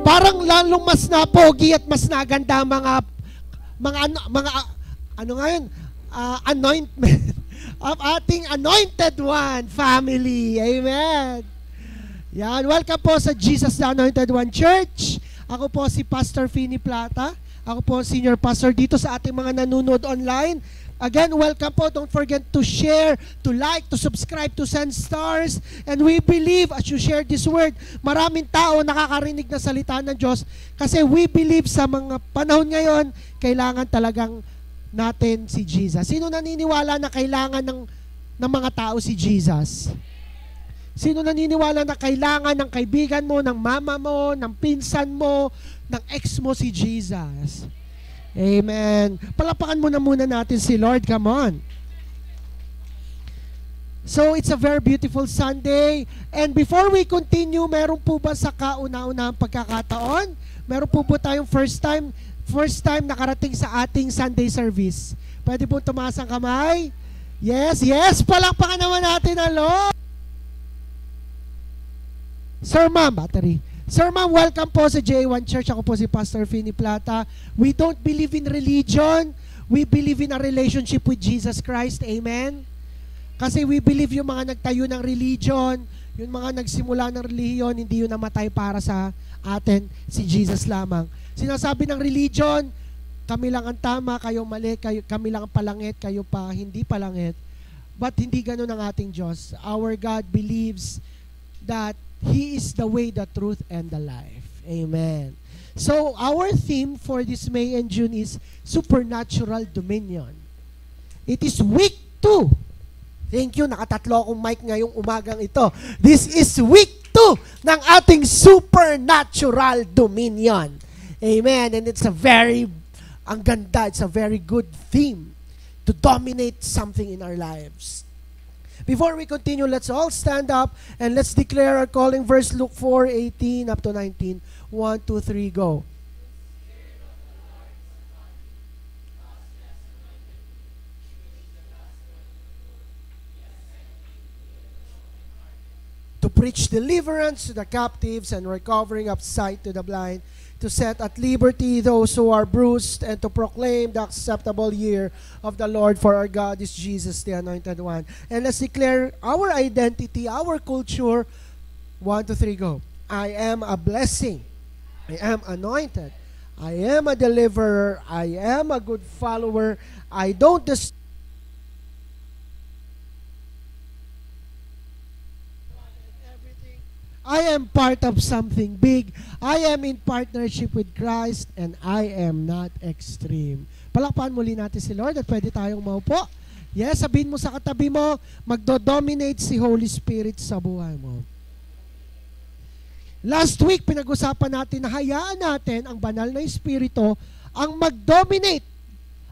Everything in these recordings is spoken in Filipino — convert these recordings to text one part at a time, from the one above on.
Parang lalong mas napogi at mas naganda ano ngayon, anointment of ating anointed one family. Amen. Yan, welcome po sa Jesus the Anointed One Church. Ako po si Pastor Fini Plata. Ako po senior pastor dito sa ating mga nanonood online. Again, welcome po. Don't forget to share, to like, to subscribe, to send stars. And we believe as you share this word, maraming tao nakakarinig na salita ng Diyos. Kasi we believe sa mga panahon ngayon, kailangan talagang natin si Jesus. Sino naniniwala na kailangan ng mga tao si Jesus? Sino naniniwala na kailangan ng kaibigan mo, ng mama mo, ng pinsan mo, ng ex mo si Jesus? Amen. Palapakan muna natin si Lord. Come on. So, it's a very beautiful Sunday. And before we continue, meron po ba sa kauna-unahang pagkakataon? Meron po ba tayong first time nakarating sa ating Sunday service? Pwede po tumaas ang kamay? Yes. Palapakan naman natin ang Lord. Sir Ma'am, battery. Sir Ma'am, welcome po sa J1 Church. Ako po si Pastor Fini Plata. We don't believe in religion. We believe in a relationship with Jesus Christ. Amen? Kasi we believe yung mga nagtayo ng religion, yung mga nagsimula ng relihiyon, hindi yun namatay para sa atin, si Jesus lamang. Sinasabi ng religion, kami lang ang tama, kayo mali, kami lang ang palangit, kayo pa hindi palangit. But hindi ganun ang ating Diyos. Our God believes that He is the way, the truth, and the life. Amen. So, our theme for this May and June is Supernatural Dominion. It is week 2. Thank you, nakatatlo akong mic ngayong umagang ito. This is week 2 ng ating Supernatural Dominion. Amen. And it's ang ganda, it's a very good theme to dominate something in our lives. Before we continue, let's all stand up and let's declare our calling verse, Luke 4:18 up to 19. 1, 2, 3, go. To preach deliverance to the captives and recovering of sight to the blind, to set at liberty those who are bruised, and to proclaim the acceptable year of the Lord, for our God is Jesus, the Anointed One. And let's declare our identity, our culture. 1, 2, 3, go. I am a blessing. I am anointed. I am a deliverer. I am a good follower. I don't I am part of something big. I am in partnership with Christ, and I am not extreme. Palakpakan muli natin si Lord at pwede tayong maupo. Yes, sabihin mo sa katabi mo, magdo-dominate si Holy Spirit sa buhay mo. Last week, pinag-usapan natin na hayaan natin ang banal na Espiritu ang mag-dominate,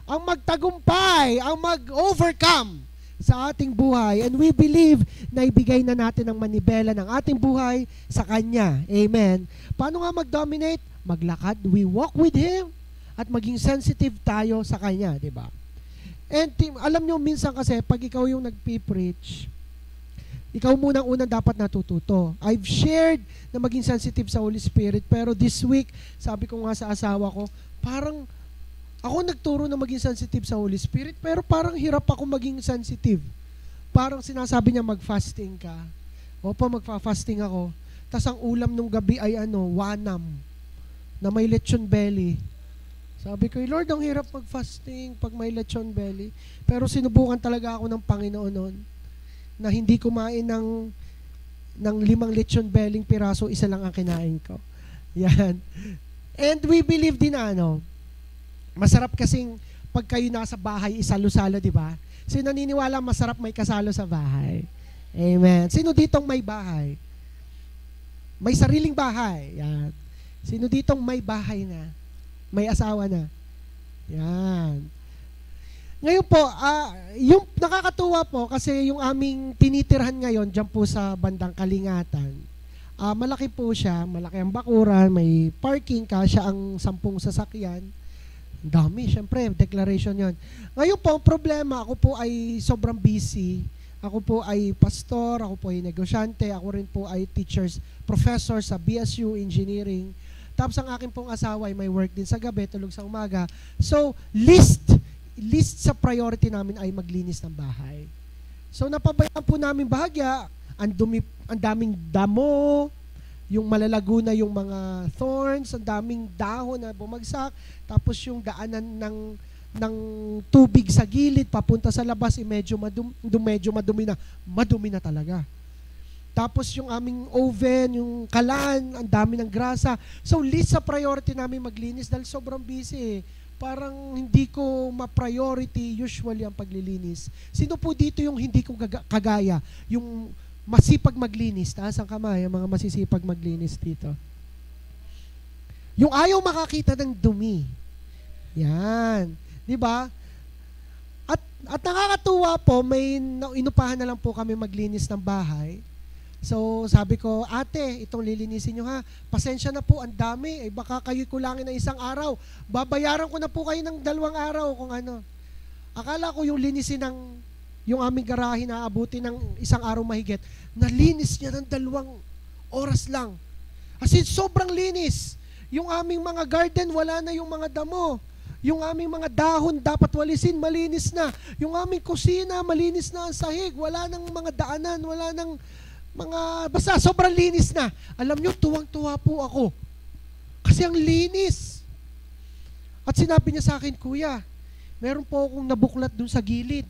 ang magtagumpay, ang mag-overcome sa ating buhay, and we believe na ibigay na natin ang manibela ng ating buhay sa Kanya. Amen. Paano nga mag-dominate? Maglakad, we walk with Him, at maging sensitive tayo sa Kanya, di ba? And alam nyo, minsan kasi, pag ikaw yung nagpipreach, ikaw munang unang dapat natututo. I've shared na maging sensitive sa Holy Spirit, pero this week, sabi ko nga sa asawa ko, parang ako nagturo na maging sensitive sa Holy Spirit, pero parang hirap ako maging sensitive. Parang sinasabi niya, mag-fasting ka. Opo, magfa-fasting ako. Tas ang ulam nung gabi ay wanam, na may lechon belly. Sabi ko, Lord, ang hirap mag-fasting pag may lechon belly. Pero sinubukan talaga ako ng Panginoon noon, na hindi kumain ng 5 lechon belly piraso, isa lang ang kinain ko. Yan. And we believe din masarap kasing pag kayo nasa bahay, isalo-salo, di ba? Sino naniniwala masarap may kasalo sa bahay? Amen. Sino ditong may bahay? May sariling bahay. Yan. Sino ditong may bahay na? May asawa na? Yan. Ngayon po, yung nakakatuwa po kasi yung aming tinitirhan ngayon dyan po sa bandang Kalingatan, malaki po siya, malaki ang bakuran, may parking, kasya ang 10 sasakyan. Dami, syempre, declaration yon. Ngayon po, ang problema, ako po ay sobrang busy. Ako po ay pastor, ako po ay negosyante, ako rin po ay professor sa BSU Engineering. Tapos ang akin pong asawa ay may work din sa gabi, tulog sa umaga. So, list sa priority namin ay maglinis ng bahay. So, napabayaan po namin bahagya, ang daming damo, yung malalago na yung mga thorns, ang daming dahon na bumagsak, tapos yung daanan ng tubig sa gilid, papunta sa labas, medyo madumi na talaga. Tapos yung aming oven, yung kalan, ang dami ng grasa. So, list sa priority namin maglinis dahil sobrang busy. Parang hindi ko ma-priority usually ang paglilinis. Sino po dito yung hindi ko kagaya? Yung masipag maglinis. Taas ang kamay, ang mga masisipag maglinis dito. Yung ayaw makakita ng dumi. Yan. Di ba? At nakakatuwa po, may inupahan na lang po kami maglinis ng bahay. So, sabi ko, ate, itong lilinisin nyo ha. Pasensya na po, ang dami. Baka kayo kulangin ng isang araw. Babayaran ko na po kayo ng 2 araw kung ano. Akala ko yung linisin yung aming garahe na abuti ng 1 araw mahigit. Nalinis niya ng 2 oras lang. As in, sobrang linis. Yung aming mga garden, wala na yung mga damo. Yung aming mga dahon, dapat walisin, malinis na. Yung aming kusina, malinis na ang sahig. Wala nang mga daanan, wala nang basta sobrang linis na. Alam nyo, tuwang-tuwa po ako. Kasi ang linis. At sinabi niya sa akin, Kuya, meron po akong nabuklat dun sa gilid.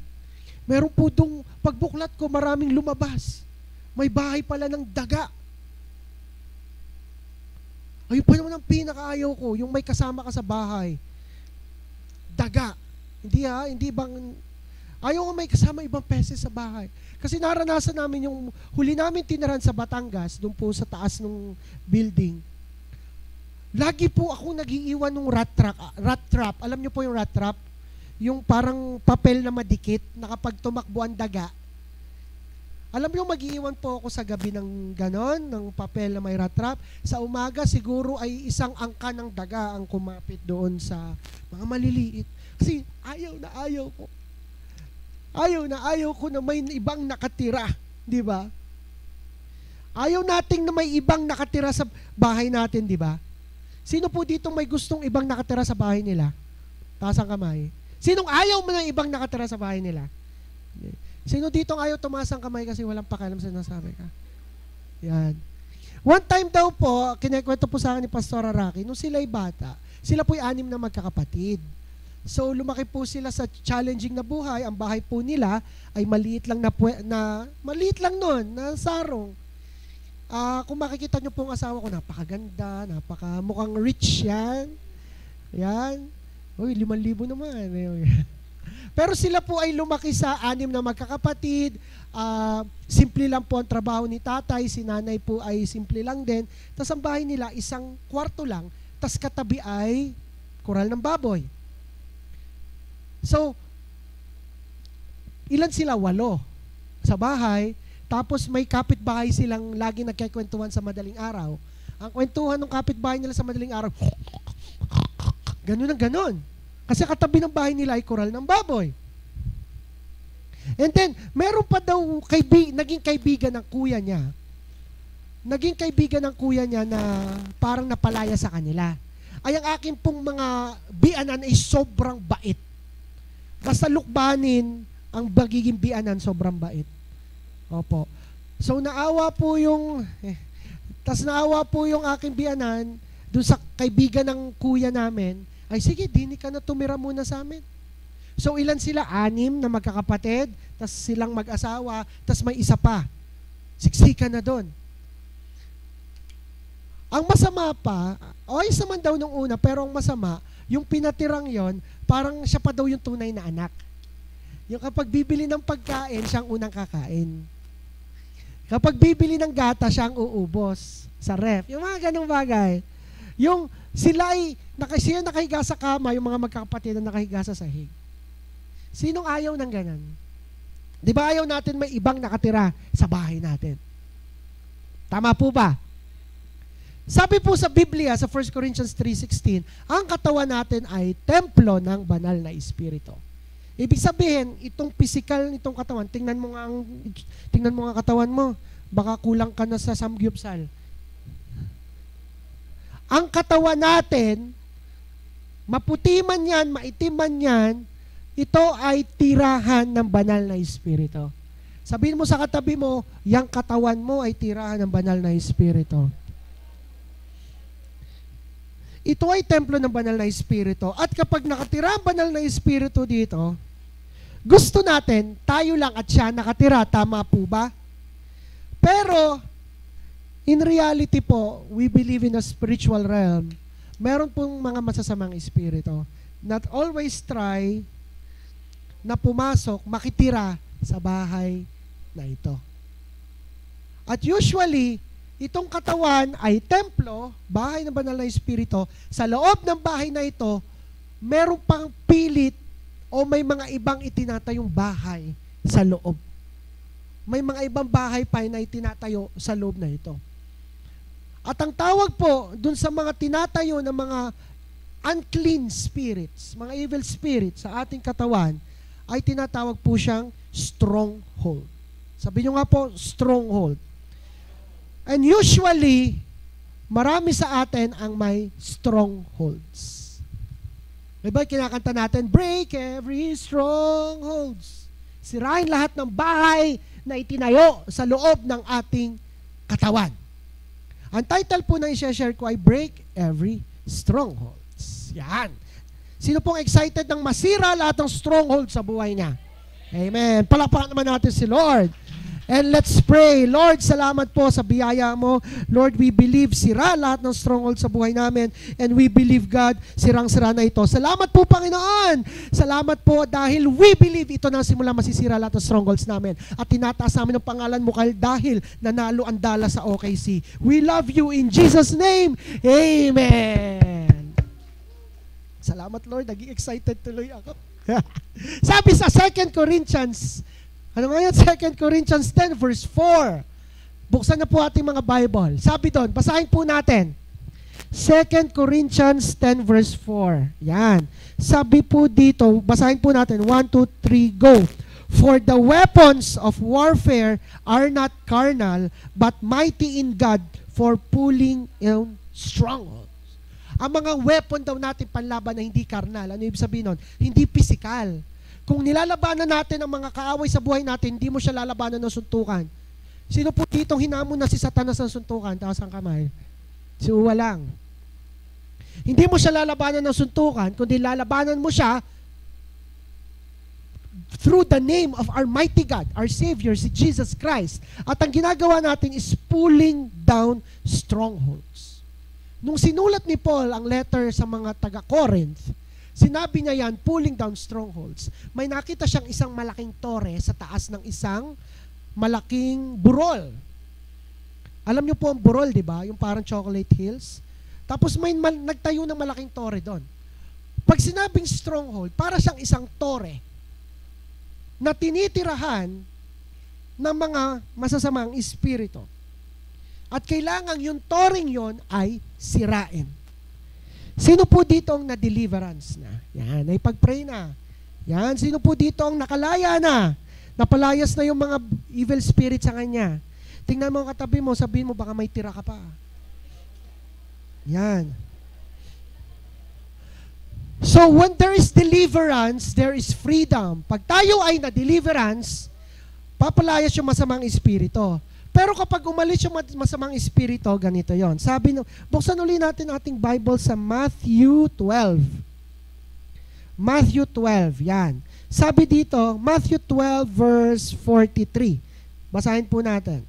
Meron po dong pagbuklat ko, maraming lumabas. May bahay pala ng daga. Ayun pa naman ang pinakaayaw ko, yung may kasama ka sa bahay. Daga. Hindi bang ayaw nga may kasama ibang peses sa bahay. Kasi naranasan namin yung huli namin tinaran sa Batangas, doon po sa taas ng building. Lagi po ako nagiiwan ng rat trap. Alam niyo po yung rat trap? Yung parang papel na madikit na kapag tumakbo ang daga. Alam niyo, mag-iiwan po ako sa gabi ng ganon, ng papel na may rat trap. Sa umaga, siguro ay isang angka ng daga ang kumapit doon sa mga maliliit. Kasi ayaw ko. Ayaw ko na may ibang nakatira, di ba? Ayaw nating na may ibang nakatira sa bahay natin, di ba? Sino po dito may gustong ibang nakatira sa bahay nila? Taas ang kamay. Sinong ayaw mo ng ibang nakatira sa bahay nila? Sino dito ayaw tumaas ang kamay kasi walang pakialam sa sinasabi ka? Yan. One time daw po, kinikwento po sa akin ni Pastor Rocky, nung sila'y bata, sila po'y 6 na magkakapatid. So, lumaki po sila sa challenging na buhay. Ang bahay po nila ay maliit lang maliit lang nun, na sarong. Kung makikita nyo po ang asawa ko, napakaganda, mukhang rich yan. Yan. Uy, 5,000 naman. Pero sila po ay lumaki sa 6 na magkakapatid. Simple lang po ang trabaho ni tatay. Si nanay po ay simple lang din. Tapos ang bahay nila, 1 kwarto lang. Tapos katabi ay koral ng baboy. So, ilan sila? 8 sa bahay. Tapos may kapitbahay silang lagi nagkikwentuhan sa madaling araw. Ang kwentuhan ng kapitbahay nila sa madaling araw, ganun ang ganun. Kasi katabi ng bahay nila ay koral ng baboy. And then, meron pa daw naging kaibigan ng kuya niya. Naging kaibigan ng kuya niya na parang napalaya sa kanila. Ay ang akin pong mga bianan ay sobrang bait. Basta lukbanin, ang magiging bianan, sobrang bait. Opo. So, naawa po yung aking bianan, dun sa kaibigan ng kuya namin, ay sige, dini ka na tumira muna sa amin. So, ilan sila? 6 na magkakapatid, tas silang mag-asawa, tas may isa pa. Siksikan na doon. Ang masama pa, ayos naman daw nung una, pero ang masama, yung pinatirang yon, parang siya pa daw yung tunay na anak. Yung kapag bibili ng pagkain, siyang unang kakain. Kapag bibili ng gata, siyang uubos sa ref. Yung mga ganung bagay. Yung sila nakahiga sa kama, yung mga magkakapatid na nakahiga sa sahig. Sinong ayaw ng ganan? Di ba ayaw natin may ibang nakatira sa bahay natin? Tama po ba? Sabi po sa Biblia, sa 1 Corinthians 3:16, ang katawan natin ay templo ng banal na Espiritu. Ibig sabihin, itong physical nitong katawan, tingnan mo nga katawan mo, baka kulang ka na sa samgyupsal. ang katawan natin, maputi man yan, maitim man yan, ito ay tirahan ng banal na Espiritu. Sabihin mo sa katabi mo, yang katawan mo ay tirahan ng banal na Espiritu. Ito ay templo ng banal na Espiritu. At kapag nakatira ang banal na Espiritu dito, gusto natin, tayo lang at siya nakatira. Tama po ba? Pero, in reality po, we believe in a spiritual realm. Meron pong mga masasamang espiritu. Not always try na pumasok, makitira sa bahay na ito. At usually, itong katawan ay templo, bahay ng banal na espiritu. Sa loob ng bahay na ito, meron pang pilit o may mga ibang itinatayong bahay sa loob. May mga ibang bahay pa na itinatayo sa loob na ito. At ang tawag po dun sa mga tinatayo ng mga unclean spirits, mga evil spirits sa ating katawan, ay tinatawag po siyang stronghold. Sabi nyo nga po, stronghold. And usually, marami sa atin ang may strongholds. Diba kinakanta natin, break every strongholds. Sirain lahat ng bahay na itinayo sa loob ng ating katawan. Ang title po na i-share ko ay Break Every Strongholds. Yan. Sino pong excited ng masira lahat ng stronghold sa buhay niya? Amen. Palakpakan naman natin si Lord. And let's pray. Lord, salamat po sa biyaya mo. Lord, we believe sira lahat ng stronghold sa buhay namin. And we believe, God, sirang-sira na ito. Salamat po, Panginoon. Salamat po dahil we believe ito na simula masisira lahat ng strongholds namin. At tinataas namin ang pangalan mo dahil nanalo ang dala sa OKC. We love you in Jesus' name. Amen. Salamat, Lord. Naging excited tuloy ako. Sabi sa 2 Corinthians, ano nga yan? 2 Corinthians 10 verse 4. Buksan na po ating mga Bible. Sabi doon, basahin po natin. 2 Corinthians 10 verse 4. Yan. Sabi po dito, basahin po natin. 1, 2, 3, go. For the weapons of warfare are not carnal, but mighty in God for pulling down strongholds. Ang mga weapon daw natin panlaban na hindi carnal. Ano ibig sabihin nun? Hindi physical. Kung nilalabanan natin ang mga kaaway sa buhay natin, hindi mo siya lalabanan ng suntukan. Sino po ditong hinamon na si Satanas ng suntukan? Taas ang kamay. Si Uwa lang. Hindi mo siya lalabanan ng suntukan, kundi lalabanan mo siya through the name of our mighty God, our Savior, si Jesus Christ. At ang ginagawa natin is pulling down strongholds. Nung sinulat ni Paul ang letter sa mga taga-Corinth, sinabi niya yan, pulling down strongholds. May nakita siyang isang malaking tore sa taas ng isang malaking burol. Alam niyo po ang burol, di ba? Yung parang chocolate hills. Tapos may nagtayo ng malaking tore doon. Pag sinabing stronghold, para siyang isang tore na tinitirahan ng mga masasamang espiritu. At kailangan yung toring yon ay sirain. Sino po dito ang na-deliverance na? Yan, ay pag-pray na. Yan, sino po dito ang nakalaya na? Napalayas na yung mga evil spirit sa kanya. Tingnan mo ang katabi mo, sabihin mo, baka may tira ka pa. Yan. So, when there is deliverance, there is freedom. Pag tayo ay na-deliverance, papalayas yung masamang espiritu. Pero kapag umalis yung masamang espiritu, ganito yon. Sabi, buksan uli natin ating Bible sa Matthew 12. Matthew 12, yan. Sabi dito, Matthew 12 verse 43. Basahin po natin.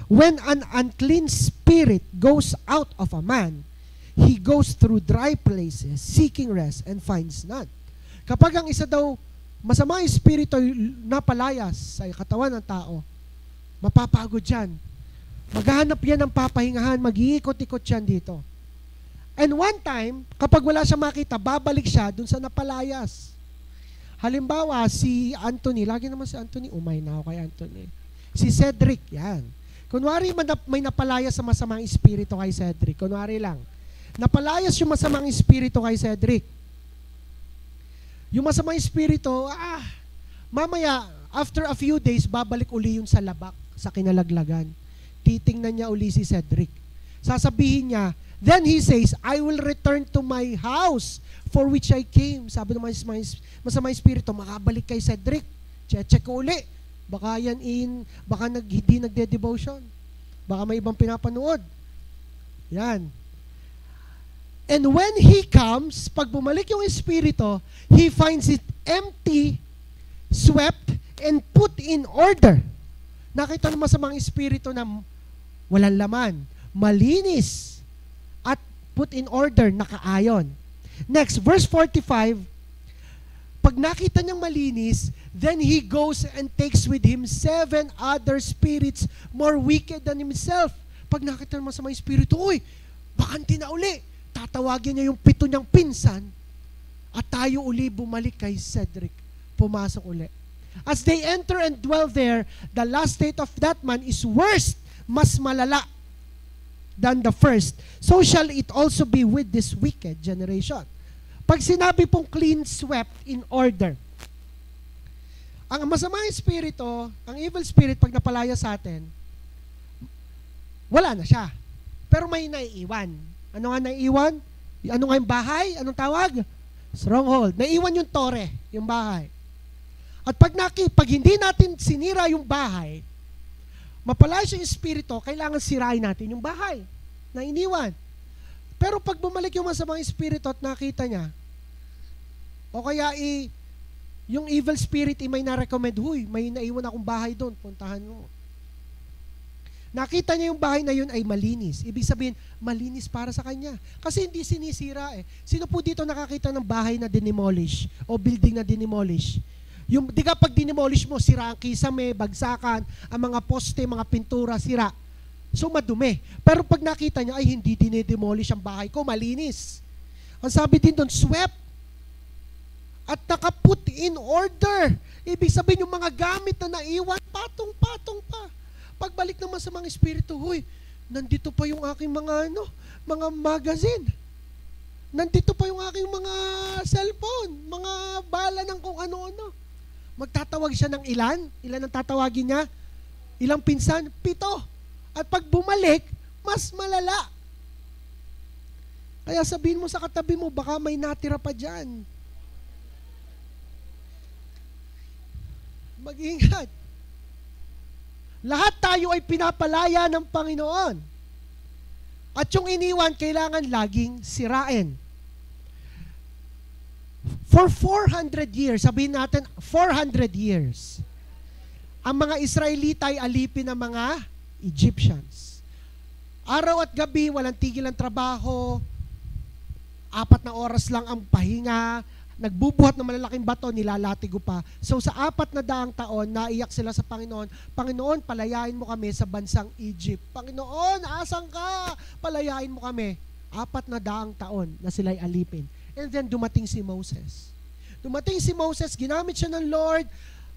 When an unclean spirit goes out of a man, he goes through dry places, seeking rest, and finds none. Kapag ang isa daw masamang espiritu napalayas sa katawan ng tao, mapapagod yan. Maghahanap yan ng papahingahan, mag-iikot-ikot yan dito. And one time, kapag wala siya makita, babalik siya dun sa napalayas. Halimbawa, si Anthony, lagi naman si Anthony, umay na ako kay Anthony. Si Cedric, yan. Kunwari may napalayas sa masamang espiritu kay Cedric. Kunwari lang. Napalayas yung masamang espiritu kay Cedric. Yung masamang espiritu, mamaya, after a few days, babalik uli yun sa labak, sa kinalaglagan. Titingnan niya uli si Cedric. Sasabihin niya, Then he says, I will return to my house for which I came. Sabi ng masama espiritu, makabalik kay Cedric. Check ko uli. Baka baka hindi nagde-devotion. Baka may ibang pinapanood. Yan. And when he comes, pag bumalik yung espiritu, he finds it empty, swept, and put in order. Nakita naman sa mga espiritu na walang laman, malinis, at put in order, nakaayon. Next, verse 45, pag nakita niyang malinis, then he goes and takes with him 7 other spirits more wicked than himself. Pag nakita naman sa mga espiritu, uy, bakanti na uli. Tatawagin niya yung 7 niyang pinsan at tayo uli bumalik kay Cedric. Pumasok uli. As they enter and dwell there, the last state of that man is worse, mas malala than the first. So shall it also be with this wicked generation. Pag sinabi pong clean, swept, in order, ang masamang espiritu, ang evil spirit, pag napalaya sa atin, wala na siya. Pero may naiiwan. Ano nga naiiwan? Ano nga yung bahay? Anong tawag? Stronghold. Naiiwan yung tore, yung bahay. At pag hindi natin sinira yung bahay, mapalaya yung espiritu, kailangan sirain natin yung bahay na iniwan. Pero pag bumalik yung masamang espiritu at nakita niya, o kaya yung evil spirit may na-recommend, huy, may naiwan akong bahay doon, puntahan mo. Nakita niya yung bahay na yun ay malinis. Ibig sabihin, malinis para sa kanya. Kasi hindi sinisira eh. Sino po dito nakakita ng bahay na dinimolish o building na dinimolish? Yung, di ka pag dinimolish mo, sira ang kisame, bagsakan, ang mga poste, mga pintura, sira. So madumi. Pero pag nakita niya, ay hindi dinidemolish ang bahay ko, malinis. Ang sabi din doon, swept. At nakaput in order. Ibig sabihin yung mga gamit na naiwan, patong-patong pa. Pagbalik naman sa mga espiritu, huy, nandito pa yung aking mga mga magazine. Nandito pa yung aking mga cellphone, mga bala ng kung ano-ano. Magtatawag siya ng ilan? Ilan ang tatawagin niya? Ilang pinsan? 7. At pag bumalik, mas malala. Kaya sabihin mo sa katabi mo, baka may natira pa dyan. Mag-ingat. Lahat tayo ay pinapalaya ng Panginoon. At yung iniwan, kailangan laging sirain. For 400 years, sabihin natin, 400 years, ang mga Israelita ay alipin ng mga Egyptians. Araw at gabi, walang tigil ang trabaho, 4 na oras lang ang pahinga, nagbubuhat ng malalaking bato, nilalatigo pa. So sa 400 taon, naiyak sila sa Panginoon, Panginoon, palayain mo kami sa bansang Egypt. Panginoon, asan ka? Palayain mo kami. 400 taon na sila'y alipin. And then dumating si Moses. Dumating si Moses, ginamit siya ng Lord,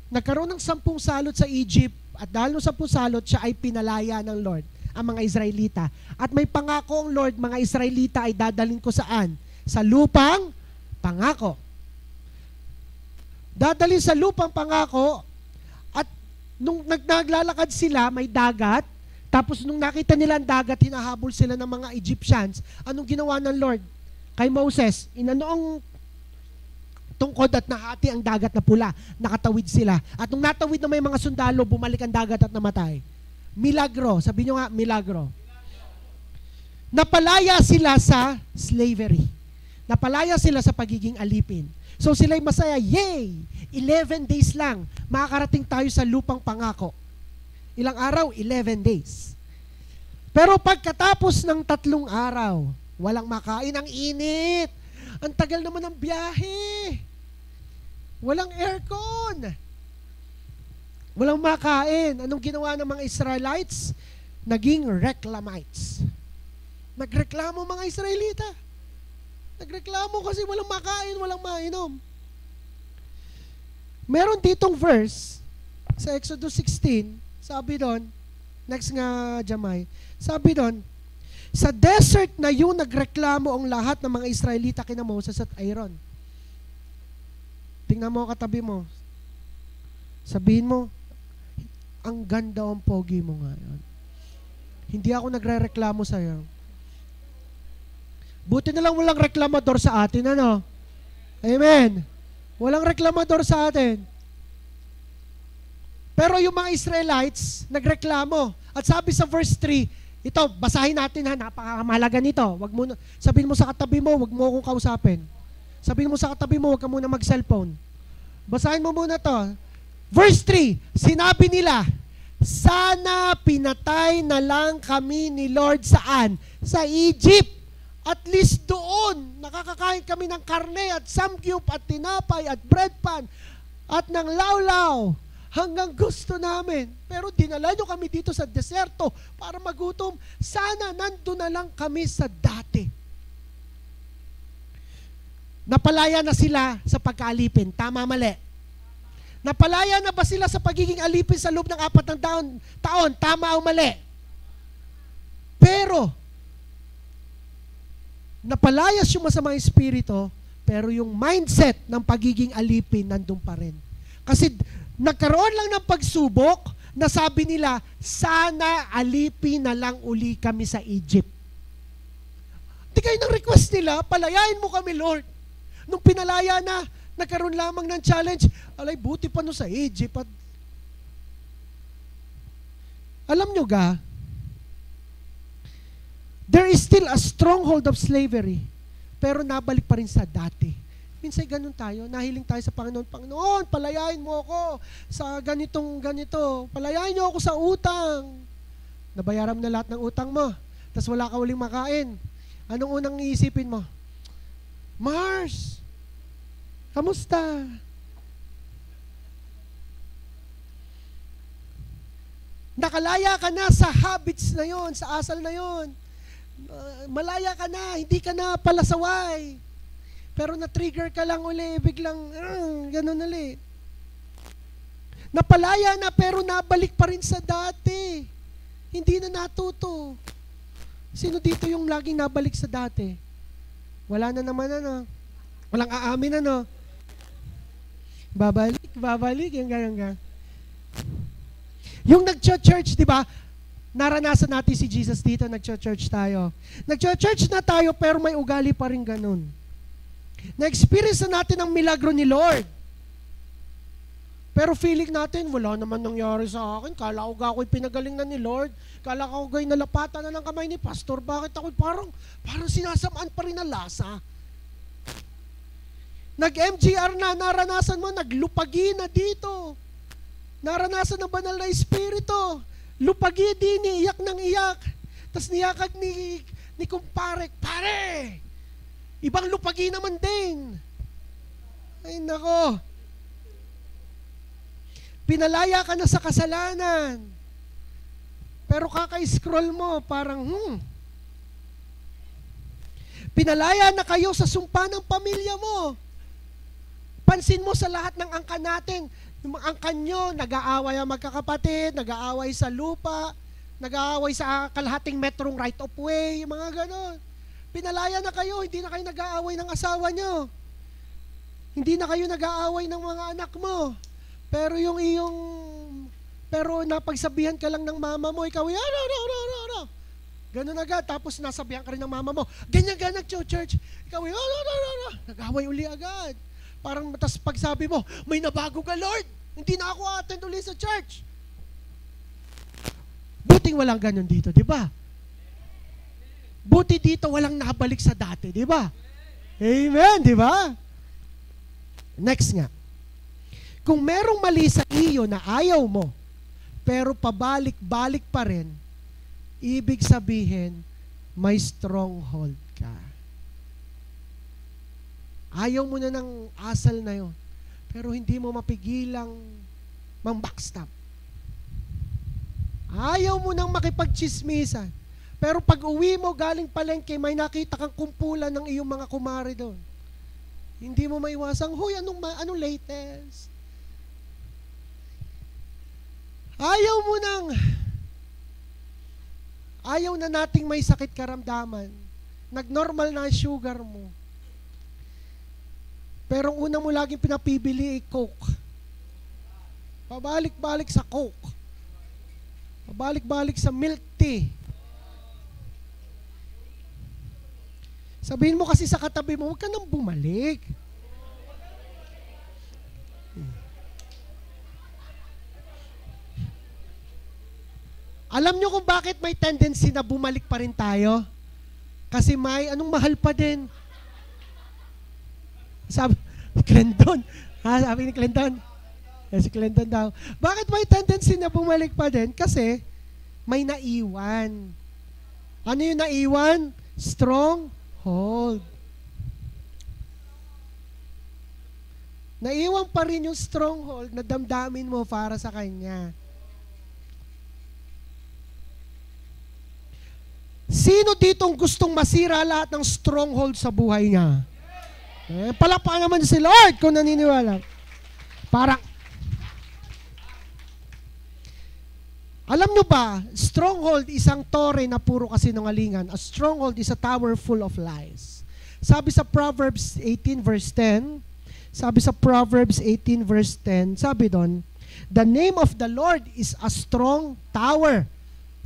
nagkaroon ng 10 salot sa Egypt, at dahil ng 10 salot, siya ay pinalaya ng Lord, ang mga Israelita. At may pangako ang Lord, mga Israelita ay dadalhin ko saan? Sa lupang pangako. Dadalhin sa lupang pangako, at nung naglalakad sila, may dagat, tapos nung nakita nila ang dagat, hinahabol sila ng mga Egyptians. Anong ginawa ng Lord? Kay Moses, inano ang tungkod at nahati ang dagat na pula. Nakatawid sila. At nung natawid na may mga sundalo, bumalik ang dagat at namatay. Milagro. Sabi nyo nga, milagro. Napalaya sila sa slavery. Napalaya sila sa pagiging alipin. So sila'y masaya, yay! 11 days lang, makakarating tayo sa lupang pangako. Ilang araw? 11 days. Pero pagkatapos ng 3 araw, walang makain, ang init. Ang tagal naman ng biyahe. Walang aircon. Walang makain. Anong ginawa ng mga Israelites? Naging reclamites. Nagreklamo mga Israelita. Nagreklamo kasi walang makain, walang mainom. Meron ditong verse sa Exodus 16, sabi doon, next nga Jamay, sabi doon, sa desert na yun nagreklamo ang lahat ng mga Israelita kina Moses at Aaron. Tingnan mo katabi mo. Sabihin mo, ang ganda ang pogi mo ngayon. Hindi ako nagre-reklamo sa'yo. Buti na lang walang reklamador sa atin, ano? Amen. Walang reklamador sa atin. Pero yung mga Israelites, nagreklamo. At sabi sa verse 3, ito, basahin natin ha, napakamahalaga nito. Wag mo, sabihin mo sa katabi mo, wag mo akong kausapin. Sabihin mo sa katabi mo, wag ka muna mag-cellphone. Basahin mo muna to. Verse 3, sinabi nila, sana pinatay na lang kami ni Lord saan? Sa Egypt. At least doon, nakakakain kami ng karne at samgyup at tinapay at bread pan at ng lawlaw hanggang gusto namin. Pero dinala nyo kami dito sa deserto para magutom. Sana nandun na lang kami sa dati. Napalaya na sila sa pagkaalipin. Tama, mali? Napalaya na ba sila sa pagiging alipin sa loob ng 4 taon? Tama o mali? Pero, napalayas yung masamang espiritu, pero yung mindset ng pagiging alipin nandun pa rin. Kasi nagkaroon lang ng pagsubok na sabi nila, sana alipin na lang uli kami sa Egypt. Di kayo ng request nila, palayain mo kami, Lord. Nung pinalaya na, nagkaroon lamang ng challenge, alay, buti pa no sa Egypt. At alam nyo ga, there is still a stronghold of slavery, pero nabalik pa rin sa dati. Minsan ganun tayo, nahiling tayo sa Panginoon, Panginoon, palayain mo ako sa ganito, palayain niyo ako sa utang. Nabayaran mo na lahat ng utang mo, tapos wala ka uling makain. Anong unang iisipin mo? Mars, kamusta? Nakalaya ka na sa habits na yon, sa asal na yon. Malaya ka na, hindi ka na palasaway. Pero na-trigger ka lang uli, biglang, ganun ulit. Napalaya na pero nabalik pa rin sa dati. Hindi na natuto. Sino dito yung laging nabalik sa dati? Wala na naman ano. Walang aamin ano. Babalik, yung ganyan. Yung nag-church, di ba? Naranasan natin si Jesus dito, nag-church tayo. Nag-church na tayo pero may ugali pa rin ganun. Na-experience na natin ang milagro ni Lord. Pero feeling natin, wala naman nangyari sa akin. Kala ko ako'y pinagaling na ni Lord. Kala ko ako'y nalapatan na ng kamay ni Pastor. Bakit ako'y parang sinasamaan pa rin ang lasa? Nag-MGR na, naranasan mo, naglupagi na dito. Naranasan ng banal na espiritu. Lupagi din, iyak ng iyak. Tapos niyakag ni kumpare, pare, ibang lupagi naman din. Ay nako. Pinalaya ka na sa kasalanan. Pero kaka-scroll mo, parang, Pinalaya na kayo sa sumpa ng pamilya mo. Pansin mo sa lahat ng angkan natin, yung mga angkan nyo, nag-aaway ang magkakapatid, nag-aaway sa lupa, nag-aaway sa kalahating metrong right of way, yung mga ganon. Pinalaya na kayo, hindi na kayo nag-aaway ng asawa nyo. Hindi na kayo nag-aaway ng mga anak mo. Pero pero napagsabihan ka lang ng mama mo, ikaw, ganon agad, tapos nasabihan ka rin ng mama mo, ganyan nag-church, ikaw, nag-aaway uli agad. Parang tas pagsabi mo, may nabago ka, Lord. Hindi na ako attend ulit sa church. Buting walang ganun dito, di ba? Buti dito walang nabalik sa dati, di ba? Amen, di ba? Next nga. Kung merong mali sa iyo na ayaw mo, pero pabalik-balik pa rin, ibig sabihin, may stronghold ka. Ayaw mo na ng asal na yon, pero hindi mo mapigilang mang-backstab. Ayaw mo nang makipagchismisan, pero pag uwi mo galing palengke, may nakita kang kumpulan ng iyong mga kumare doon. Hindi mo maiwasang, huy, anong latest? Ayaw na nating may sakit karamdaman. Nag-normal na ang sugar mo. Pero ang una mo laging pinapibili ay Coke. Pabalik-balik sa Coke. Pabalik-balik sa milk tea. Sabihin mo kasi sa katabi mo, huwag ka nang bumalik. Alam nyo kung bakit may tendency na bumalik pa rin tayo? Kasi may anong mahal pa din. Sabi ni Clinton. Sabi ni Clinton. Si Clinton daw. Bakit may tendency na bumalik pa din? Kasi may naiwan. Ano yung naiwan? Stronghold. Naiwan pa rin yung stronghold na damdamin mo para sa Kanya. Sino ditong gustong masira lahat ng stronghold sa buhay niya? Palakpakan naman si Lord kung naniniwala. Parang, alam nyo ba, stronghold isang tore na puro kasinungalingan. A stronghold is a tower full of lies. Sabi sa Proverbs 18 verse 10, sabi doon, the name of the Lord is a strong tower.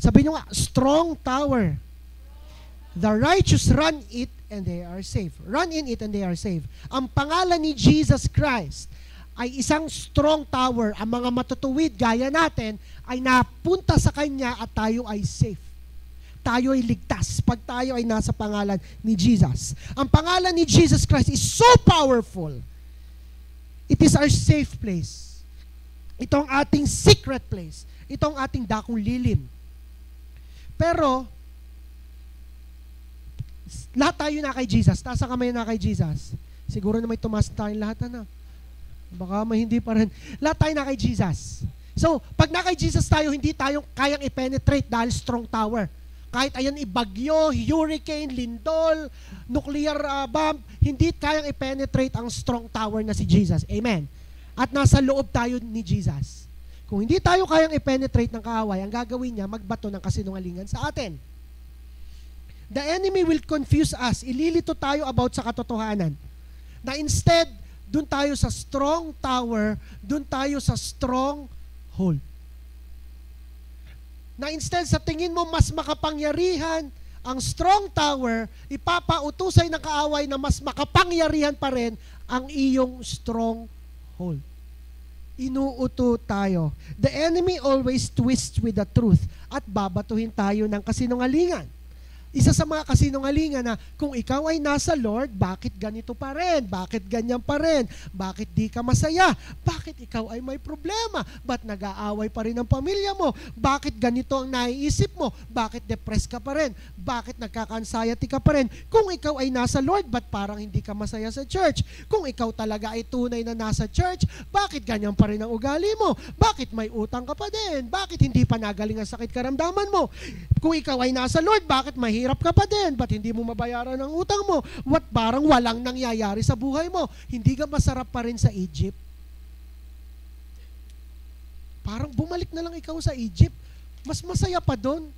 Sabi nyo nga, strong tower. The righteous run it and they are safe. Run in it and they are safe. Ang pangalan ni Jesus Christ ay isang strong tower. Ang mga matutuwid gaya natin ay napunta sa Kanya at tayo ay safe. Tayo ay ligtas pag tayo ay nasa pangalan ni Jesus. Ang pangalan ni Jesus Christ is so powerful. It is our safe place. Ito ang ating secret place. Ito ang ating dakong lilim. Pero, lahat tayo na kay Jesus. Taas ang kamay na kay Jesus. Siguro na may tumas tayong lahat, ano? Baka may hindi pa rin. Lahat tayo na kay Jesus. So, pag na kay Jesus tayo, hindi tayo kayang i-penetrate dahil strong tower. Kahit ayan ibagyo, hurricane, lindol, nuclear bomb, hindi kayang i-penetrate ang strong tower na si Jesus. Amen. At nasa loob tayo ni Jesus. Kung hindi tayo kayang i-penetrate ng kaaway, ang gagawin niya, magbato ng kasinungalingan sa atin. The enemy will confuse us. Ililito tayo about sa katotohanan. Na instead, dun tayo sa strong tower, dun tayo sa strong hold. Na instead, sa tingin mo mas makapangyarihan ang strong tower, ipapautusay ng kaaway na mas makapangyarihan pa rin ang iyong strong hold. Inuuto tayo. The enemy always twists with the truth at babatuhin tayo ng kasinungalingan. Isa sa mga kasinungalingan na kung ikaw ay nasa Lord, bakit ganito pa rin? Bakit ganyan pa rin? Bakit di ka masaya? Bakit ikaw ay may problema? Ba't nag-aaway pa rin ang pamilya mo? Bakit ganito ang naiisip mo? Bakit depressed ka pa rin? Bakit nagkaka-anxiety ka pa rin? Kung ikaw ay nasa Lord, ba't parang hindi ka masaya sa church? Kung ikaw talaga ay tunay na nasa church, bakit ganyan pa rin ang ugali mo? Bakit may utang ka pa din? Bakit hindi pa nagaling ang sakit karamdaman mo? Kung ikaw ay nasa Lord, bakit mahirap ka pa din? Ba't hindi mo mabayaran ang utang mo? What parang walang nangyayari sa buhay mo? Hindi ka masarap pa rin sa Egypt? Parang bumalik na lang ikaw sa Egypt. Mas masaya pa doon.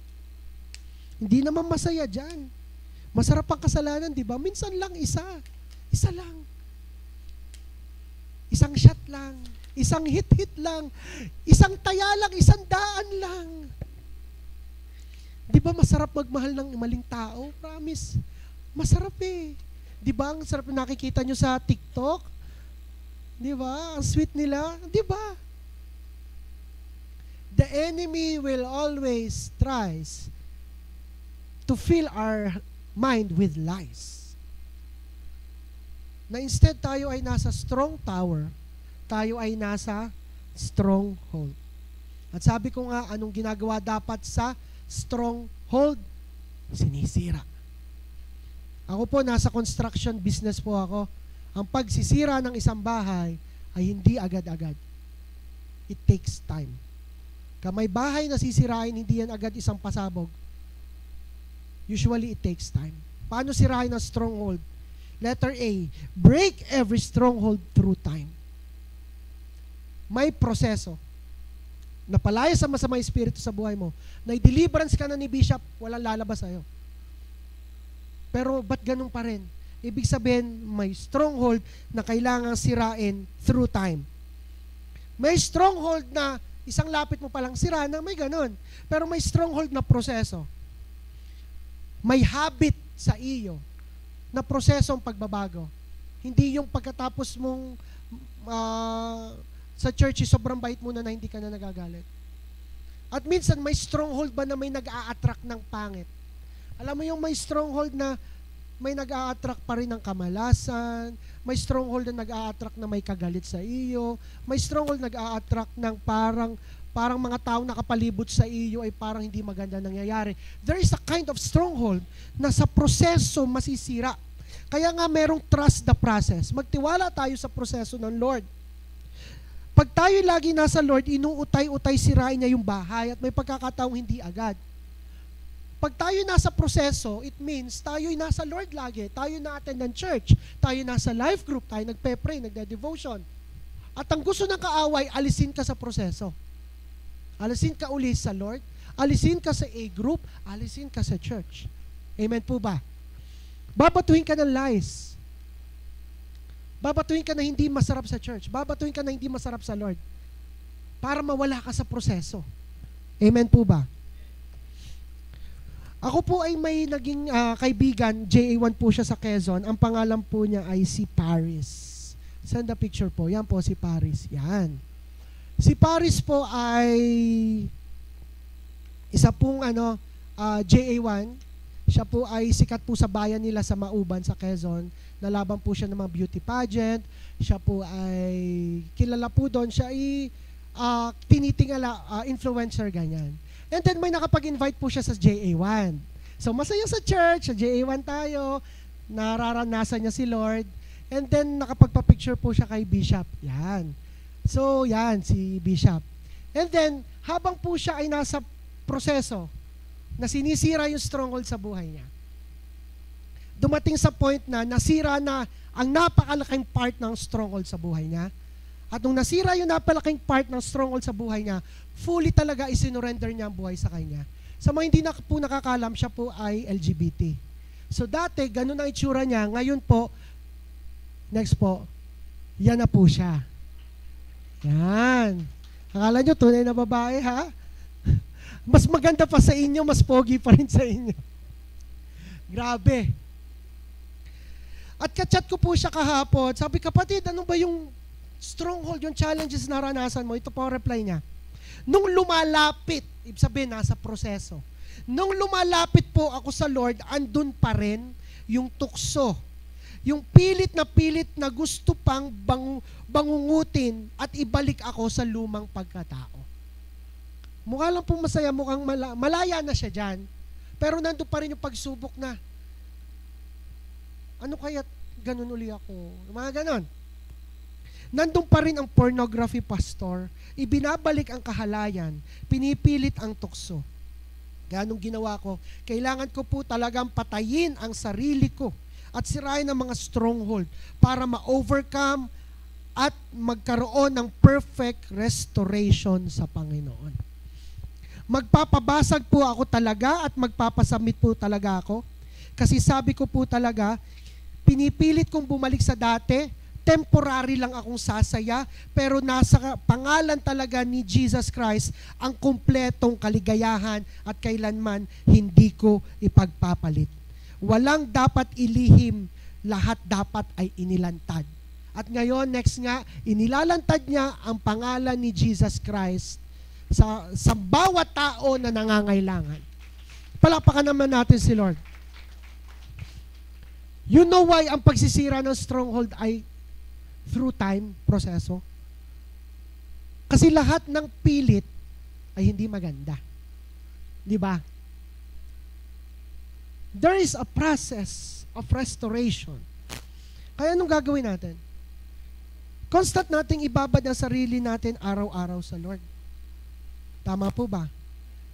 Hindi naman masaya dyan. Masarap ang kasalanan, di ba? Minsan lang isa. Isa lang. Isang shot lang. Isang hit-hit lang. Isang taya lang. Isang daan lang. Di ba masarap magmahal ng maling tao? Promise. Masarap eh. Di ba ang sarap na nakikita nyo sa TikTok? Di ba? Ang sweet nila. Di ba? The enemy will always tries to fill our mind with lies. Na instead tayo ay nasa strong tower, tayo ay nasa stronghold. At sabi ko nga, anong ginagawa dapat sa stronghold? Sinisira. Ako po, nasa construction business po ako. Ang pagsisira ng isang bahay ay hindi agad-agad. It takes time. May bahay na sisirain, hindi yan agad isang pasabog. Usually, it takes time. Paano sirain ang stronghold? Letter A, break every stronghold through time. May proseso. Napalaya sa masamang espiritu sa buhay mo, na i-deliverance ka na ni Bishop, walang lalabas sa'yo. Pero ba't ganun pa rin? Ibig sabihin, may stronghold na kailangang sirain through time. May stronghold na isang lapit mo palang sira na may ganun. Pero may stronghold na proseso. May habit sa iyo na prosesong pagbabago. Hindi yung pagkatapos mong sa church, sobrang bait mo na hindi ka na nagagalit. At minsan, may stronghold ba na may nag-a-attract ng pangit? Alam mo yung may stronghold na may nag-a-attract pa rin ng kamalasan, may stronghold na nag-a-attract na may kagalit sa iyo, may stronghold na nag-a-attract ng parang mga taong nakapalibot sa iyo ay parang hindi maganda nangyayari. There is a kind of stronghold na sa proseso masisira. Kaya nga merong trust the process. Magtiwala tayo sa proseso ng Lord. Pag tayo lagi nasa Lord, inuutay-utay sirain niya yung bahay at may pagkakataong hindi agad. Pag tayo nasa proseso, it means tayo'y nasa Lord lagi. Tayo na-attend ng church. Tayo nasa life group. Tayo nagpe-pray, nagde-devotion. At ang gusto ng kaaway, alisin ka sa proseso. Alisin ka uli sa Lord. Alisin ka sa A-group. Alisin ka sa church. Amen po ba? Babatuhin ka ng lies. Babatuhin ka na hindi masarap sa church. Babatuhin ka na hindi masarap sa Lord. Para mawala ka sa proseso. Amen po ba? Ako po ay may naging kaibigan, JA1 po siya sa Quezon. Ang pangalan po niya ay si Paris. Send the picture po. Yan po si Paris. Yan. Si Paris po ay isa pong JA1. Siya po ay sikat po sa bayan nila sa Mauban, sa Quezon. Nalaban po siya ng mga beauty pageant. Siya po ay kilala po doon. Siya ay tinitingala, influencer, ganyan. And then may nakapag-invite po siya sa JA1. So masaya sa church, sa JA1 tayo, nararanasan niya si Lord. And then nakapagpa-picture po siya kay Bishop. Yan. So yan, si Bishop. And then, habang po siya ay nasa proseso, na sinisira yung stronghold sa buhay niya, dumating sa point na nasira na ang napakalaking part ng stronghold sa buhay niya. At nung nasira yung napakalaking part ng stronghold sa buhay niya, fully talaga isinurrender niya ang buhay sa kanya. Sa mga hindi na po nakakalam, siya po ay LGBT. So dati, ganun ang itsura niya. Ngayon po, next po, yan na po siya. Yan. Akala nyo, tunay na babae, ha? Mas maganda pa sa inyo, mas pogi pa rin sa inyo. Grabe. At kachat ko po siya kahapon. Sabi, kapatid, ano ba yung stronghold, yung challenges na naranasan mo? Ito po ang reply niya. Nung lumalapit, ibig sabihin, nasa proseso. Nung lumalapit po ako sa Lord, andun pa rin yung tukso. Yung pilit na gusto pang bangungutin at ibalik ako sa lumang pagkatao. Mukha lang pong masaya, mukhang malaya na siya dyan. Pero nandun pa rin yung pagsubok na, ano kaya ganun uli ako? Mga ganon. Nandun pa rin ang pornography, pastor. Ibinabalik ang kahalayan. Pinipilit ang tukso. Kaya anong ginawa ko? Kailangan ko po talagang patayin ang sarili ko at sirain ang mga stronghold para ma-overcome at magkaroon ng perfect restoration sa Panginoon. Magpapabasag po ako talaga at magpapasamit po talaga ako. Kasi sabi ko po talaga, pinipilit kong bumalik sa dati, temporary lang akong sasaya, pero nasa pangalan talaga ni Jesus Christ ang kumpletong kaligayahan at kailanman hindi ko ipagpapalit. Walang dapat ilihim, lahat dapat ay inilantad. At ngayon, next nga, inilalantad niya ang pangalan ni Jesus Christ sa bawat tao na nangangailangan. Palapakan naman natin si Lord. You know why ang pagsisira ng stronghold ay through time, proseso? Kasi lahat ng pilit ay hindi maganda. Di ba? There is a process of restoration. Kaya anong gagawin natin? Constant nating ibabad ang sarili natin araw-araw sa Lord. Tama po ba?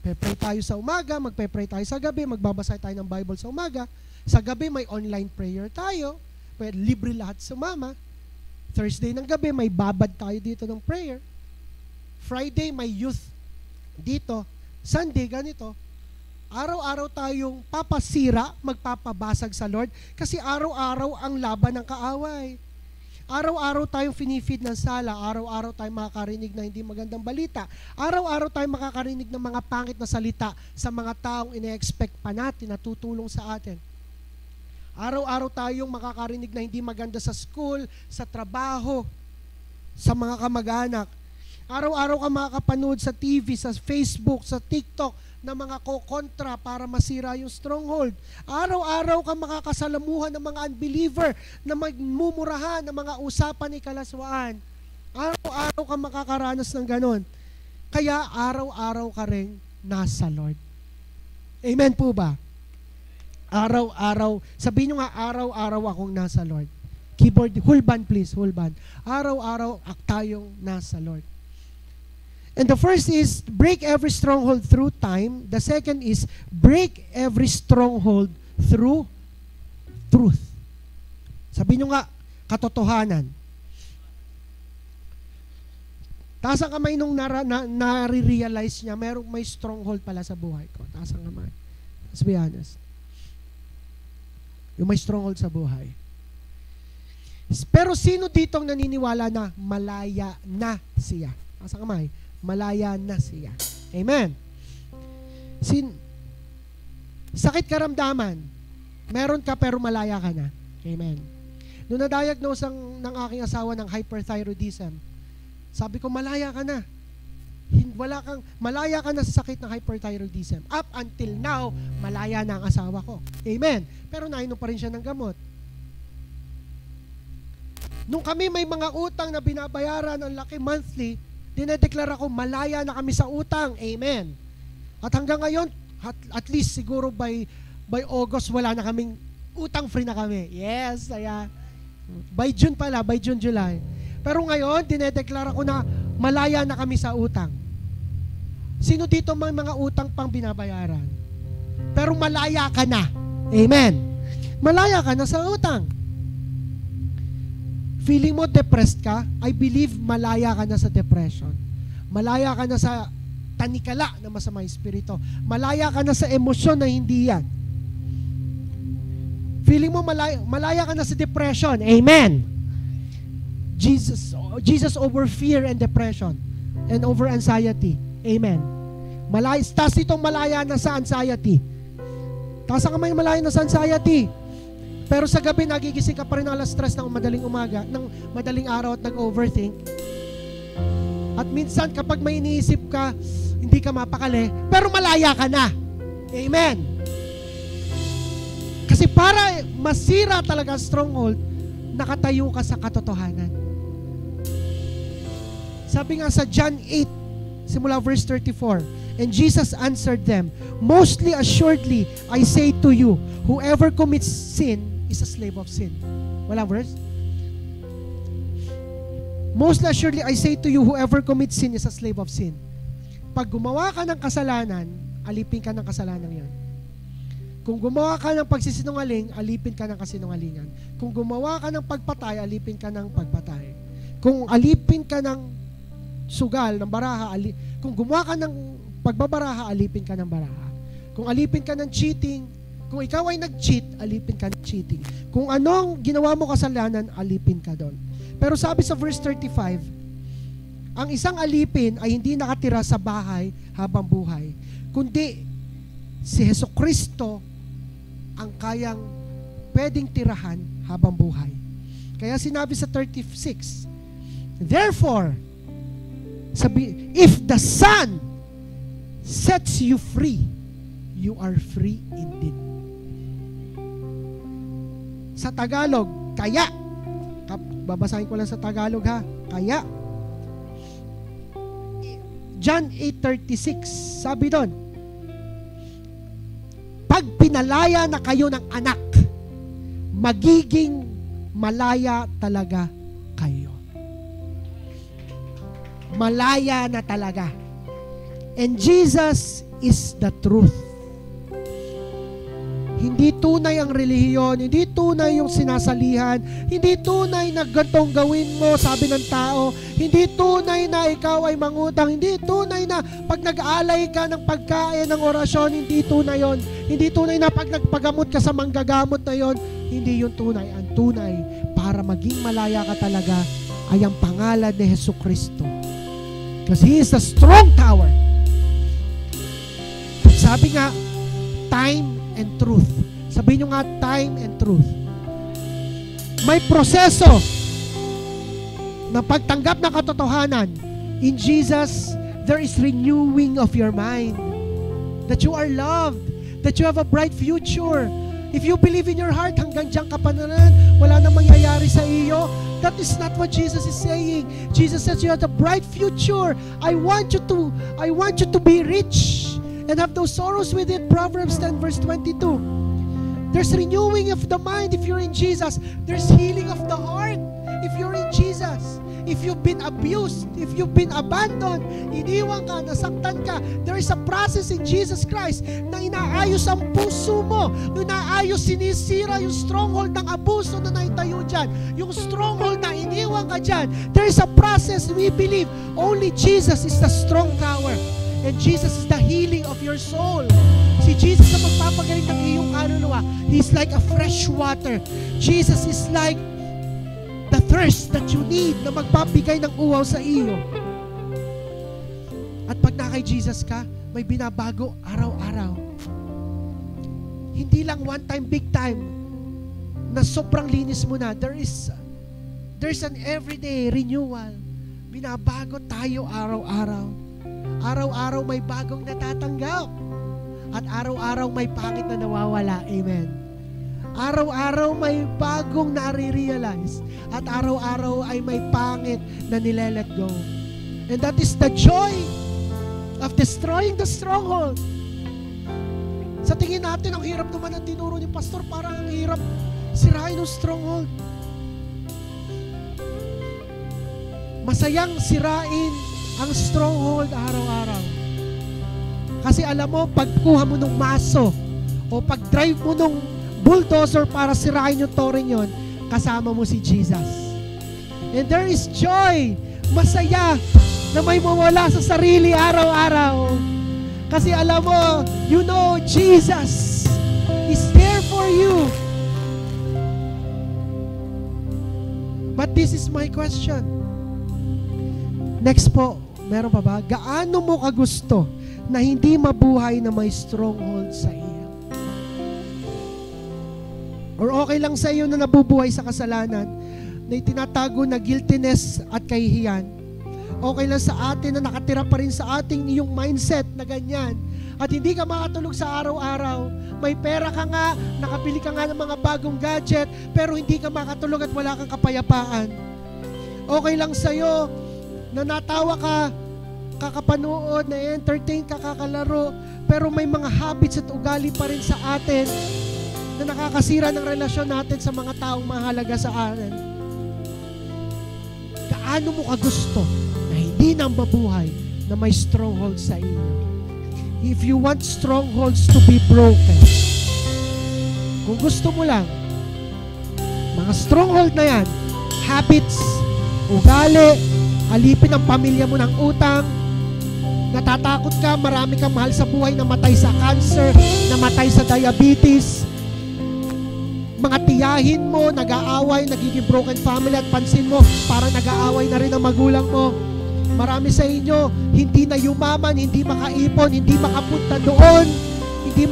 Pe-pray tayo sa umaga, magpe-pray tayo sa gabi, magbabasa tayo ng Bible sa umaga. Sa gabi may online prayer tayo. Pwede libre lahat sumama. Thursday ng gabi may babad tayo dito ng prayer. Friday may youth dito. Sunday ganito. Araw-araw tayong papasira, magpapabasag sa Lord kasi araw-araw ang laban ng kaaway. Araw-araw tayong finifeed ng sala, araw-araw tayong makakarinig na hindi magandang balita, araw-araw tayong makakarinig ng mga pangit na salita sa mga taong ine-expect pa natin na tutulong sa atin. Araw-araw tayong makakarinig na hindi maganda sa school, sa trabaho, sa mga kamag-anak. Araw-araw ka makakapanood sa TV, sa Facebook, sa TikTok na mga kokontra para masira yung stronghold. Araw-araw ka makakasalamuhan ng mga unbeliever na magmumurahan ng mga usapan ni kalaswaan. Araw-araw ka makakaranas ng ganon. Kaya araw-araw ka rin nasa Lord. Amen po ba? Araw-araw, sabihin nyo nga, araw-araw akong nasa Lord. Keyboard, hulban please, hulban. Araw-araw tayong nasa Lord. And the first is, break every stronghold through time. The second is, break every stronghold through truth. Sabihin nyo nga, katotohanan. Taas ang kamay nung nare-realize niya, may stronghold pala sa buhay ko. Taas ang kamay. Let's be honest. Yung may stronghold sa buhay. Pero sino ditong naniniwala na malaya na siya? Taas ang kamay. Malaya na siya. Amen. Sakit karamdaman. Meron ka pero malaya ka na. Amen. Noong na-diagnose ng aking asawa ng hyperthyroidism, sabi ko, malaya ka na. Malaya ka na sa sakit ng hyperthyroidism. Up until now, malaya na ang asawa ko. Amen. Pero nainom pa rin siya ng gamot. Nung kami may mga utang na binabayaran ang laki monthly, dinedeklara ko, malaya na kami sa utang. Amen. At hanggang ngayon, at least siguro by August, wala na kaming utang free na kami. Yes, by June pala, by June, July. Pero ngayon, dinedeklara ko na malaya na kami sa utang. Sino dito may mga utang pang binabayaran? Pero malaya ka na. Amen. Malaya ka na sa utang. Feeling mo depressed ka? I believe malaya ka na sa depression. Malaya ka na sa tanikala na masamang espiritu. Malaya ka na sa emosyon na hindi yan. Feeling mo malaya ka na sa depression. Amen. Jesus over fear and depression and over anxiety. Amen. Tas itong malaya na sa anxiety. Tas ang kamay malaya na sa anxiety. Pero sa gabi, nagigising ka pa rin ng alas 3 ng madaling umaga, ng madaling araw at nag-overthink. At minsan, kapag may iniisip ka, hindi ka mapakali, pero malaya ka na. Amen. Kasi para masira talaga ang stronghold, nakatayo ka sa katotohanan. Sabi nga sa John 8, simula verse 34, and Jesus answered them, mostly assuredly, I say to you, whoever commits sin is a slave of sin. Wala verse? Mostly assuredly, I say to you, whoever commits sin is a slave of sin. Pag gumawa ka ng kasalanan, alipin ka ng kasalanan yan. Kung gumawa ka ng pagsisinungaling, alipin ka ng kasinungalingan. Kung gumawa ka ng pagpatay, alipin ka ng pagpatay. Kung alipin ka ng sugal, ng baraha, kung gumawa ka ng pagbabaraha, alipin ka ng baraha. Kung alipin ka ng cheating, kung ikaw ay nag-cheat, alipin ka ng cheating. Kung anong ginawa mo kasalanan, alipin ka doon. Pero sabi sa verse 35, ang isang alipin ay hindi nakatira sa bahay habang buhay, kundi si Hesukristo ang pwedeng tirahan habang buhay. Kaya sinabi sa 36, therefore, if the Son sets you free, you are free indeed. Sa Tagalog, kaya, babasahin ko lang sa Tagalog ha, kaya, John 8:36, sabi doon, pag pinalaya na kayo ng anak, magiging malaya talaga kayo. Malaya na talaga. And Jesus is the truth. Hindi tunay ang relihiyon, hindi tunay yung sinasalihan, hindi tunay na gantong gawin mo, sabi ng tao, hindi tunay na ikaw ay mangutang, hindi tunay na pag nag-aalay ka ng pagkain, ng orasyon, hindi tunay yon. Hindi tunay na pag nagpagamot ka sa manggagamot na yon, hindi yun tunay. Ang tunay, para maging malaya ka talaga, ay ang pangalan ni Hesukristo. Because He is a strong tower. Sabi nga, time and truth. Sabihin nyo nga, time and truth. May proseso na pagtanggap ng katotohanan. In Jesus, there is renewing of your mind. That you are loved. That you have a bright future. If you believe in your heart, hanggang dyan ka pa naman, wala nang mangyayari sa iyo. That is not what Jesus is saying. Jesus says you have a bright future. I want you to be rich and have those sorrows with it. Proverbs 10 verse 22. There's renewing of the mind if you're in Jesus. There's healing of the heart if you're in Jesus. If you've been abused, if you've been abandoned, iniwan ka, nasaktan ka, there is a process in Jesus Christ na inaayos ang puso mo, inaayos, sinisira yung stronghold ng abuso na naitayo dyan, yung stronghold na iniwan ka dyan. There is a process. We believe only Jesus is the strong tower and Jesus is the healing of your soul. Si Jesus na magpapagaling ng iyong kaluluwa. He's like a fresh water. Jesus is like the thirst that you need na magpapigay ng uhaw sa iyo. At pag na kay Jesus ka, may binabago araw-araw. Hindi lang one time, big time, na sobrang linis mo na. There's an everyday renewal. Binabago tayo araw-araw. Araw-araw may bagong natatanggap. At araw-araw may pangit na nawawala. Amen. Araw-araw may bagong nare-realize. At araw-araw ay may pangit na nile-let go. And that is the joy of destroying the stronghold. Sa tingin natin, ang hirap naman ang tinuro ni Pastor, parang ang hirap sirain ng stronghold. Masayang sirain ang stronghold araw-araw. Kasi alam mo, pagkuha mo ng maso o pag-drive mo ng bulldozer para sirain yung toring yon, kasama mo si Jesus. And there is joy, masaya, na may mawala sa sarili araw-araw. Kasi alam mo, you know, Jesus is there for you. But this is my question. Next po, meron pa ba? Gaano mo kagusto na hindi mabuhay na may stronghold sa iyo? Or okay lang sa iyo na nabubuhay sa kasalanan, na itinatago na guiltiness at kahihiyan. Okay lang sa atin na nakatira pa rin sa ating iyong mindset na ganyan. At hindi ka makatulog sa araw-araw. May pera ka nga, nakabili ka nga ng mga bagong gadget, pero hindi ka makatulog at wala kang kapayapaan. Okay lang sa iyo na natawa ka, kakapanood, na-entertain ka, kakalaro, pero may mga habits at ugali pa rin sa atin na nakakasira ng relasyon natin sa mga taong mahalaga sa atin. Gaano mo kagusto na hindi nang mabuhay na may stronghold sa inyo? If you want strongholds to be broken, kung gusto mo lang, mga stronghold na yan, habits, ugali, alipin ang pamilya mo ng utang, natatakot ka, marami kang mahal sa buhay na matay sa cancer, na matay sa diabetes, mga tiyahin mo, nag-aaway, nagiging broken family at pansin mo, parang nag-aaway na rin ang magulang mo. Marami sa inyo, hindi na yumaman, hindi makaipon, hindi makapunta doon, hindi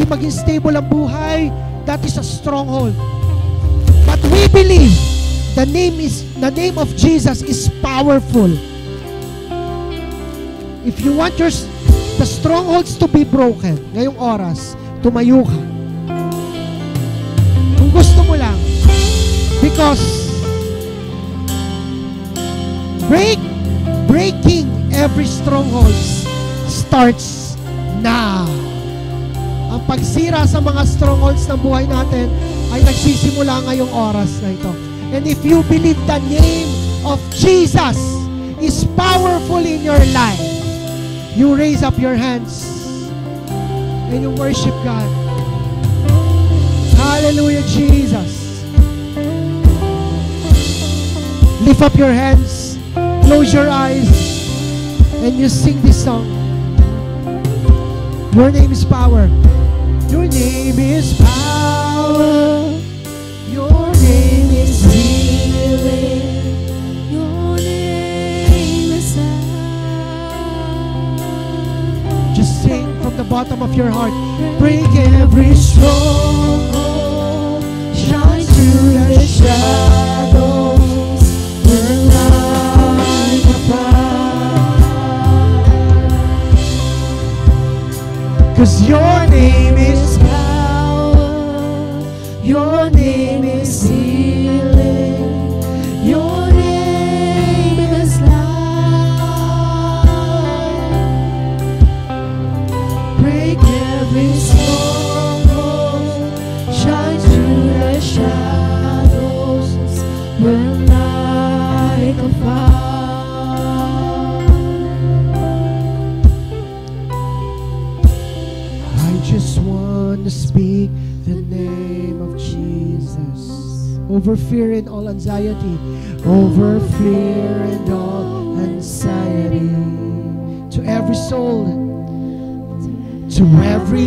maging stable ang buhay. That is a stronghold. But we believe the name of Jesus is powerful. If you want the strongholds to be broken, ngayong oras, tumayo ka. Kung gusto mo lang, because breaking every strongholds starts now. Ang pagsira sa mga strongholds ng buhay natin ay nagsisimula ngayong oras na ito. And if you believe the name of Jesus is powerful in your life, you raise up your hands and you worship God. Hallelujah, Jesus. Lift up your hands, close your eyes, and you sing this song. Your name is power. Your name is power. Your name is healing. Your name is Just sing from the bottom bottom of your heart. Break every stronghold, shine through the shadows, burn like a fire. 'Cause your name is power, your name is healing, your name is life. Break every stronghold, shine through the shadows, burn like a fire. I just want to speak the name of Jesus over fear and all anxiety, over fear and all anxiety. To every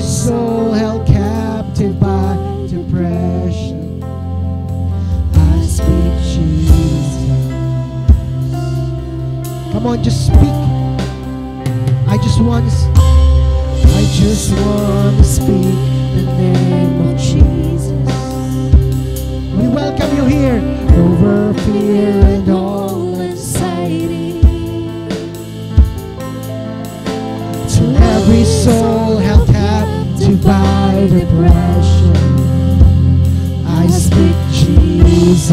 soul held captive by depression, I speak Jesus. Come on, just speak. I just want to speak the name of Jesus. We welcome you here. Over fear and all anxiety, to every soul held captive by depression, I speak Jesus.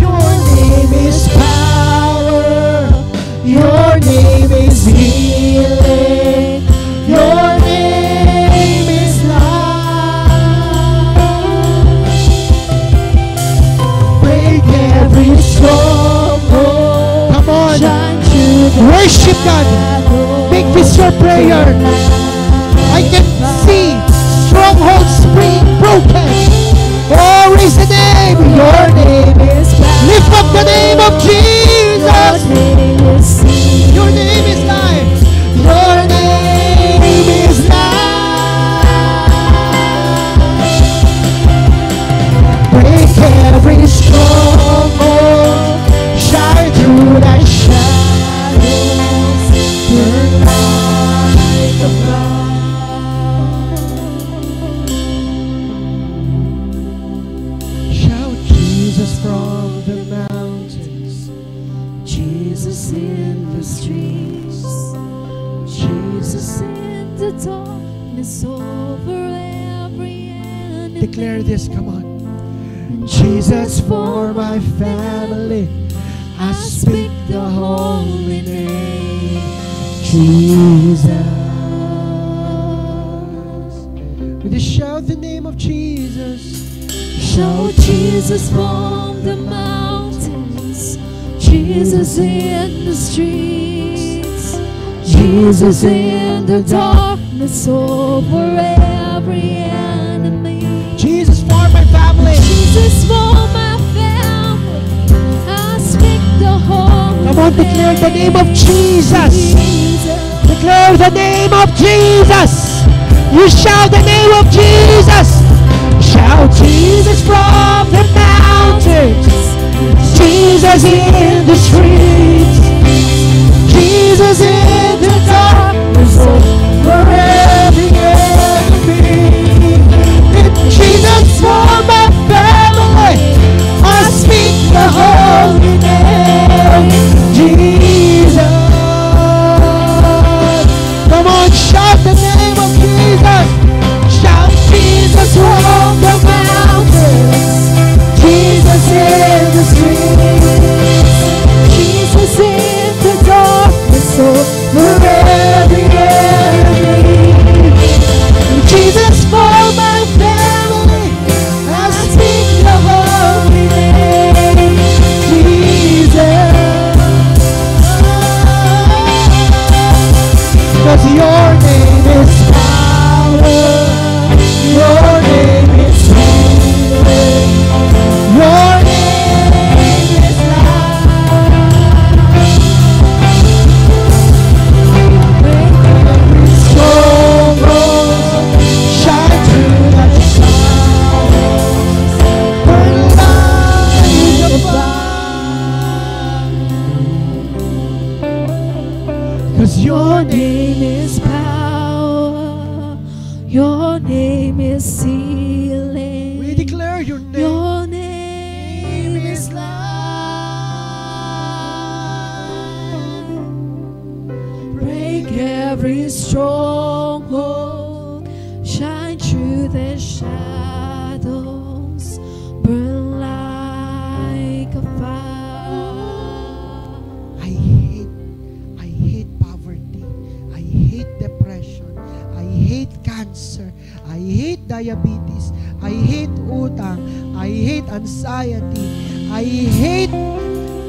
Your name is power, your name is healing, your name is life. Break every stronghold. Come on, worship God. Make this your prayer. I can see strongholds being broken. Oh, raise the name. Your name is power. Lift up the name of Jesus. Your name is life. Your name is life. Break every stronghold, shine through the shadows, burn like a fire. Shout Jesus from the mountains, Jesus in the streets, Jesus in The darkness over every enemy. Declare this, come on. Jesus for my family, I speak the holy name, Jesus. We just shout the name of Jesus. Shout Jesus from the mountains, Jesus in the streets, Jesus in the darkness over every enemy. Jesus for my family. Jesus for my family, I speak the holy Come on, declare the name of Jesus. Declare the name of Jesus. You shout the name of Jesus. Shout Jesus from the mountains, Jesus in the streets, Jesus in the darkness over every enemy. Jesus for my family, I speak the holy name, Jesus. Come on, shout the name of Jesus. Shout Jesus from the mountains, Jesus in the streets, Jesus in Your name is healing. We declare your name. Your name is life. Break every stronghold. Shine through the shadows. Burn like a fire. I hate poverty. I hate depression. I hate cancer. I hate diabetes. I hate utang. I hate anxiety. I hate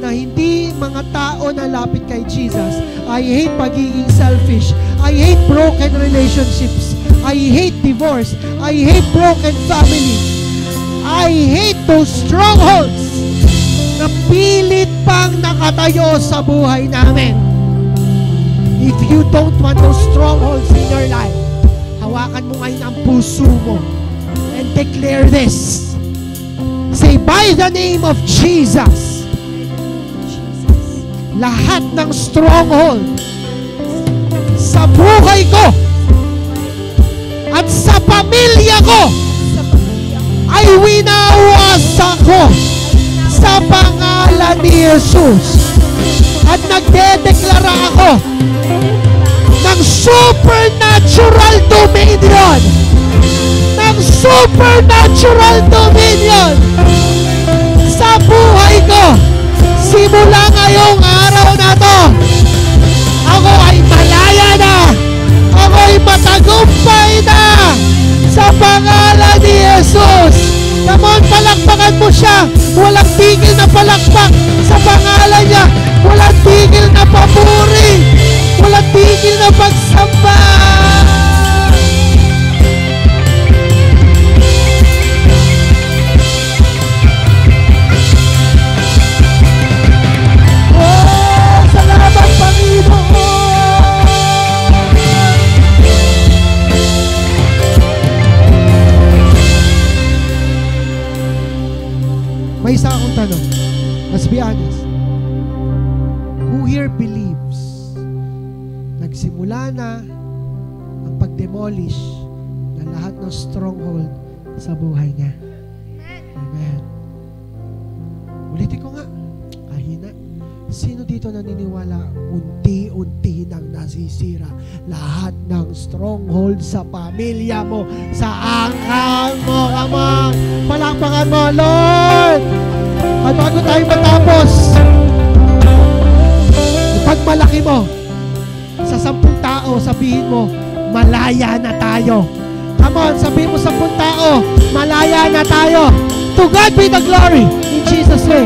na hindi mga tao na lapit kay Jesus. I hate pagiging selfish. I hate broken relationships. I hate divorce. I hate broken families. I hate those strongholds na pilit pang nakatayo sa buhay namin. If you don't want those strongholds in your life, hawakan mo ngayon ang puso mo and declare this. Say, by the name of Jesus, lahat ng stronghold sa buhay ko at sa pamilya ko ay winawasak ko sa pangalan ni Jesus. At nagdedeklara ako ng supernatural dominion. Ng supernatural dominion sa buhay ko. Simula ngayong araw na to, ako ay malaya na. Ako ay matagumpay na sa pangalan ni Jesus. Come on, palakpakan mo siya. Walang tigil na palakpak sa pangalan niya. Walang tigil na papuri. Walang tigil na pagsamba. Oh, salamat Panginoon. May isa akong tanong. Let's be honest. Who here believes nagsimula na ang pag-demolish ng lahat ng stronghold sa buhay niya? Amen. Ulitin ko nga. Kahina. Sino dito naniniwala unti-unti nang nasisira lahat ng stronghold sa pamilya mo, sa angkan mo? Come on! Palakpakan mo, Lord! At bago tayo matapos, ipagmalaki mo sa 10 tao, sabihin mo, malaya na tayo. Come on, sabihin mo 10 tao, malaya na tayo. To God be the glory in Jesus' name.